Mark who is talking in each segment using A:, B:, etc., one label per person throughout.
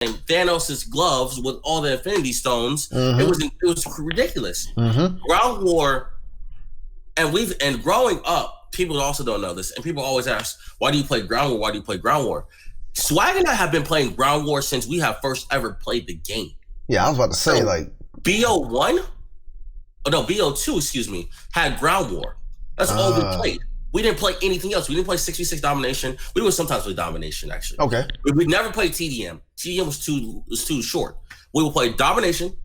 A: Thanos' gloves with all the Infinity Stones.
B: Mm-hmm.
A: It was ridiculous.
B: Mm-hmm.
A: Ground War, and growing up, people also don't know this, and people always ask, why do you play Ground War? Why do you play Ground War? Swag and I have been playing Ground War since we have first ever played the game.
B: Yeah, I was about to say,
A: so,
B: like...
A: BO2, excuse me, had Ground War. That's all we played. We didn't play anything else. We didn't play 6v6 domination. We would sometimes play domination, actually.
B: Okay.
A: We never played TDM. TDM was too short. We would play domination,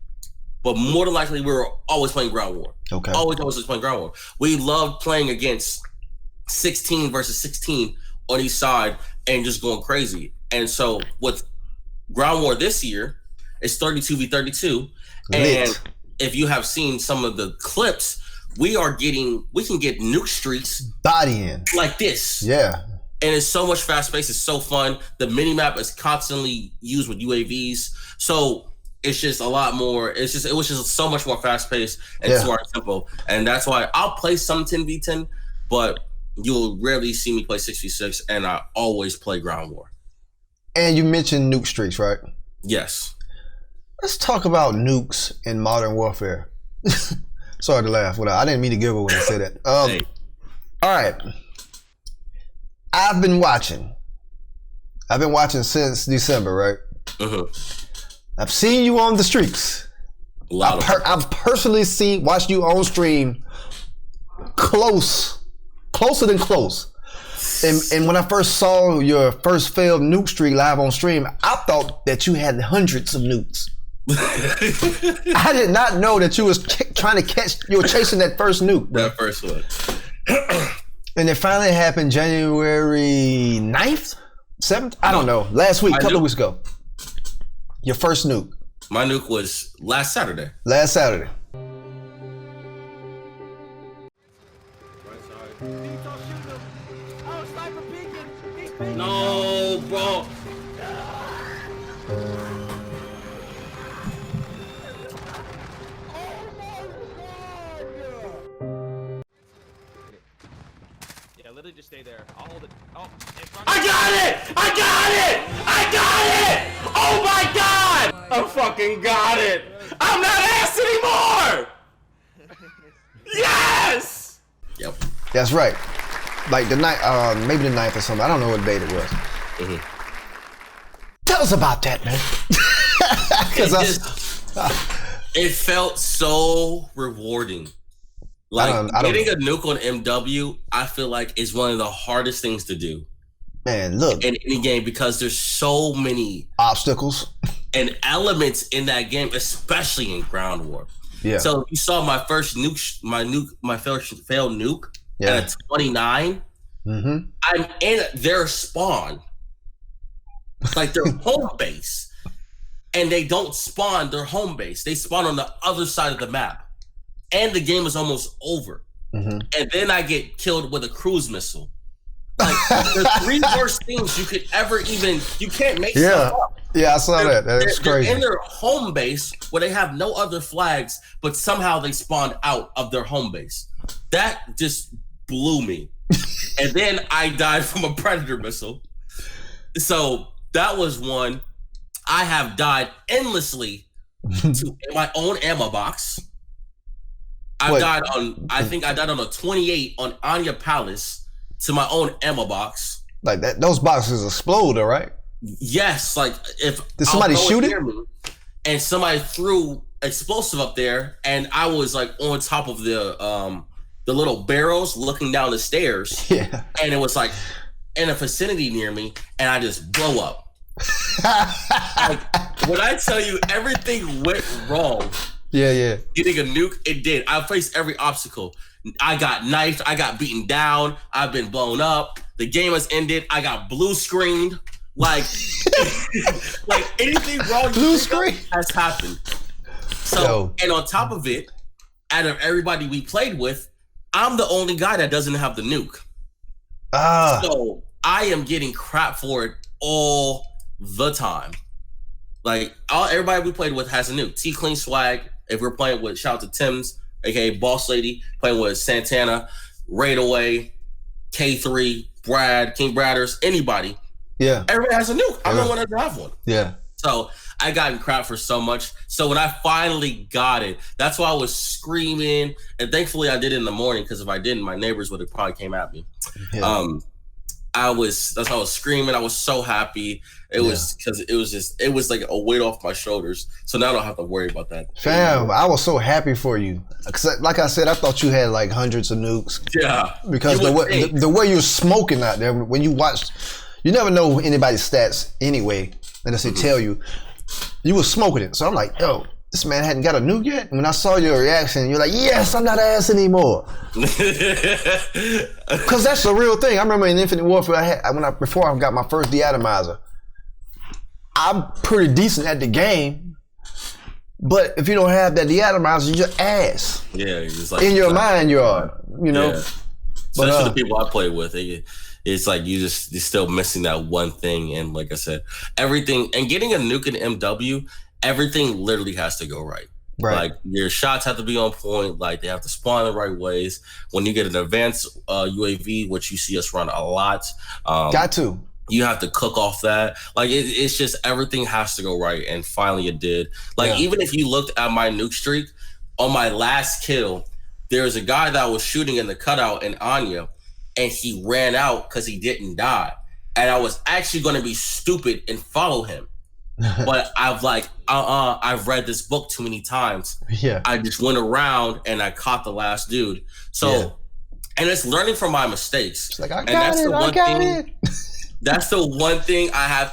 A: but more than likely we were always playing Ground War.
B: Okay.
A: Always playing Ground War. We loved playing against 16 versus 16 on each side and just going crazy. And so with Ground War this year, it's 32v32. And if you have seen some of the clips, we can get nuke streaks
B: bodying
A: like this.
B: Yeah.
A: And it's so much fast paced. It's so fun. The mini map is constantly used with UAVs. So it's just a lot more. It was just so much more fast paced and smart and simple. And that's why I'll play some 10v10, but you'll rarely see me play 6v6, and I always play Ground War.
B: And you mentioned nuke streaks, right?
A: Yes.
B: Let's talk about nukes in Modern Warfare. Sorry to laugh. I didn't mean to giggle when I said that. All right. I've been watching since December, right?
A: Mm-hmm.
B: I've seen you on the streaks. I've personally watched you on stream closer than close. And when I first saw your first failed nuke streak live on stream, I thought that you had hundreds of nukes. I did not know that you was you were chasing that first nuke, bro.
A: That first one.
B: And it finally happened January 9th? 7th? I don't know. Last week, a couple of weeks ago. Your first nuke.
A: My nuke was last Saturday.
B: Last Saturday.
A: No, bro.
C: Yeah, literally just stay there. I'll hold it. Oh,
A: I got it! I got it! I got it! Oh my god! I fucking got it! I'm not ass anymore! Yes! Yep.
B: That's right. Like the night, maybe the 9th or something. I don't know what date it was. Mm-hmm. Tell us about that, man.
A: It felt so rewarding. Like getting a nuke on MW, I feel like is one of the hardest things to do.
B: Man, look.
A: In any game, because there's so many
B: obstacles
A: and elements in that game, especially in Ground War.
B: Yeah.
A: So you saw my first nuke, my first failed nuke at a 29.
B: Mm-hmm.
A: I'm in their spawn, like their home base, and they don't spawn their home base. They spawn on the other side of the map, and the game is almost over. Mm-hmm. And then I get killed with a cruise missile. Like the three worst things you could ever you can't make stuff up.
B: Yeah, I saw that. That's crazy.
A: They're in their home base where they have no other flags, but somehow they spawned out of their home base. That just blew me. And then I died from a Predator missile. So that was one. I have died endlessly to my own ammo box. I think I died on a 28 on Anya Palace to my own ammo box.
B: Like that, those boxes explode, right?
A: Yes, like if
B: did somebody shoot it?
A: And somebody threw explosive up there, and I was like on top of the little barrels looking down the stairs.
B: Yeah.
A: And it was like in a vicinity near me, and I just blow up. Like when I tell you everything went wrong.
B: Yeah.
A: Getting a nuke, it did. I faced every obstacle. I got knifed. I got beaten down. I've been blown up. The game has ended. I got blue screened. Like, like anything wrong
B: blue screen
A: has happened. So, and on top of it, out of everybody we played with, I'm the only guy that doesn't have the nuke. So I am getting crap for it all the time. Like everybody we played with has a nuke. T Clean Swag. If we're playing with, shout out to Tim's, aka Boss Lady, playing with Santana, Raid Away, K3, Brad, King Bradders, anybody.
B: Yeah.
A: Everybody has a nuke. I'm the one that doesn't have one.
B: Yeah.
A: So I got crap for so much. So when I finally got it, that's why I was screaming. And thankfully I did it in the morning, because if I didn't, my neighbors would have probably came at me. Yeah. That's how I was screaming. I was so happy. It was because it was like a weight off my shoulders. So now I don't have to worry about that.
B: Fam, I was so happy for you. Cause like I said, I thought you had like hundreds of nukes.
A: Yeah.
B: Because the way you're smoking out there, when you watch, you never know anybody's stats anyway, unless they tell you. You were smoking it. So I'm like, yo, this man hadn't got a nuke yet. And when I saw your reaction, you're like, yes, I'm not ass anymore. Because that's the real thing. I remember in Infinite Warfare, before I got my first deatomizer, I'm pretty decent at the game. But if you don't have that deatomizer, you're ass.
A: Yeah, it's like
B: in your mind, you are. You know. Yeah.
A: Especially the people I play with, it's like you're still missing that one thing. And like I said, everything and getting a nuke in MW, everything literally has to go right. Right. Like your shots have to be on point. Like they have to spawn the right ways. When you get an advanced UAV, which you see us run a lot,
B: got to.
A: You have to cook off that. Like it's just everything has to go right. And finally it did. Like even if you looked at my nuke streak, on my last kill, there's a guy that was shooting in the cutout in Anya, and he ran out because he didn't die. And I was actually going to be stupid and follow him. But I've read this book too many times.
B: Yeah.
A: I just went around and I caught the last dude. So, and it's learning from my mistakes.
B: It's like, I got it.
A: That's the one thing I had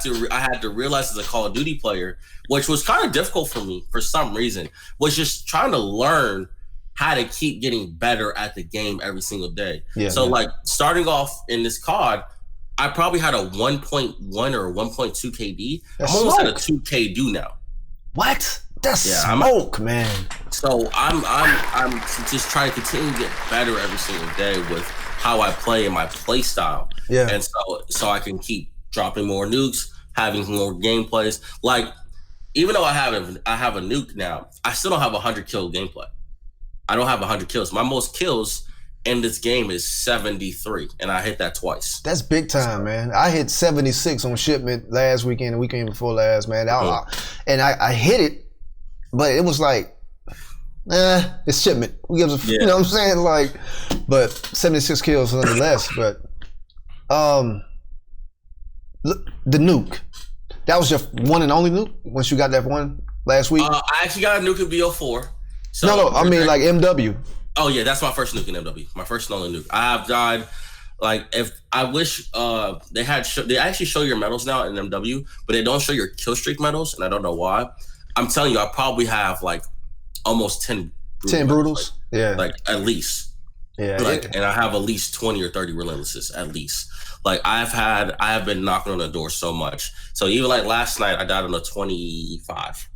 A: to realize as a Call of Duty player, which was kind of difficult for me for some reason, was just trying to learn how to keep getting better at the game every single day. Yeah, so like starting off in this COD, I probably had a 1.1 or 1.2 KD. I'm almost at a 2 KD now.
B: What? That's smoke, man.
A: So I'm just trying to continue to get better every single day with how I play and my play style. Yeah. And so I can keep dropping more nukes, having more gameplays. Like even though I have a nuke now, I still don't have 100 kill gameplay. I don't have 100 kills. My most kills in this game is 73, and I hit that twice.
B: That's big time, man. I hit 76 on shipment last weekend, the weekend before last, man. I hit it, but it was like, it's shipment. Who gives a you know what I'm saying? Like, but 76 kills nonetheless. But the nuke, that was your one and only nuke once you got that one last week?
A: I actually got a nuke in BO4. So
B: no, I mean like MW.
A: Oh yeah, that's my first nuke in MW. My first and only nuke. I have died. Like if I wish they actually show your medals now in MW, but they don't show your kill streak medals, and I don't know why. I'm telling you, I probably have like almost 10
B: brutals.
A: Like, like at least. Yeah. Like, and I have at least 20 or 30 relentlesses at least. Like I have been knocking on the door so much. So even like last night, I died on a 25.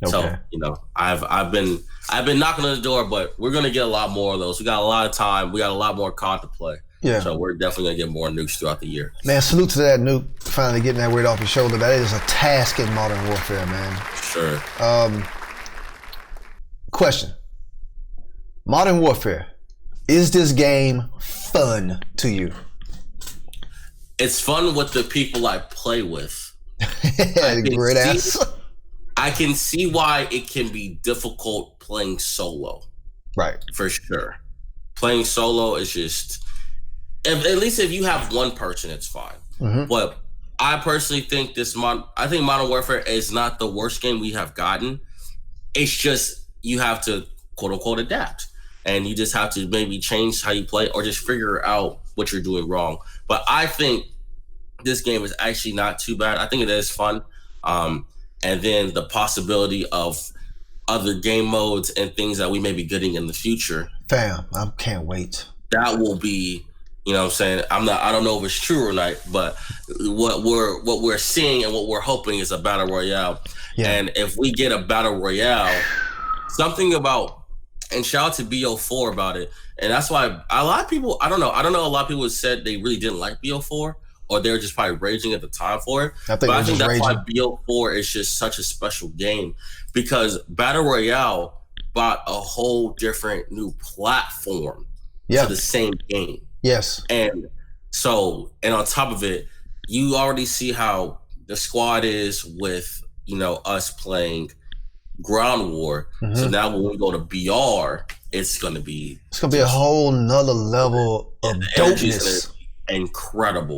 A: Okay. So you know, I've been knocking on the door, but we're gonna get a lot more of those. We got a lot of time. We got a lot more COD to play. Yeah. So we're definitely gonna get more nukes throughout the year.
B: Man, salute to that nuke finally getting that weight off your shoulder. That is a task in Modern Warfare, man.
A: Sure.
B: Question: Modern Warfare, is this game fun to you?
A: It's fun with the people I play with.
B: Great ass.
A: I can see why it can be difficult playing solo.
B: Right.
A: For sure. Playing solo is just, at least if you have one person, it's fine. Mm-hmm. But I personally think I think Modern Warfare is not the worst game we have gotten. It's just, you have to quote unquote adapt. And you just have to maybe change how you play or just figure out what you're doing wrong. But I think this game is actually not too bad. I think it is fun. And then the possibility of other game modes and things that we may be getting in the future.
B: Fam, I can't wait.
A: That will be, you know what I'm saying? I don't know if it's true or not, but what we're seeing and what we're hoping is a battle royale. Yeah. And if we get a battle royale, something about, and shout out to BO4 about it. And that's why a lot of people, I don't know, a lot of people said they really didn't like BO4. Or they were just probably raging at the time for it. I think that's why BO4 is just such a special game, because Battle Royale brought a whole different new platform to the same game.
B: Yes.
A: And on top of it, you already see how the squad is with us playing Ground War. So now when we go to BR, it's gonna be
B: a whole nother level of dopeness.
A: Incredible.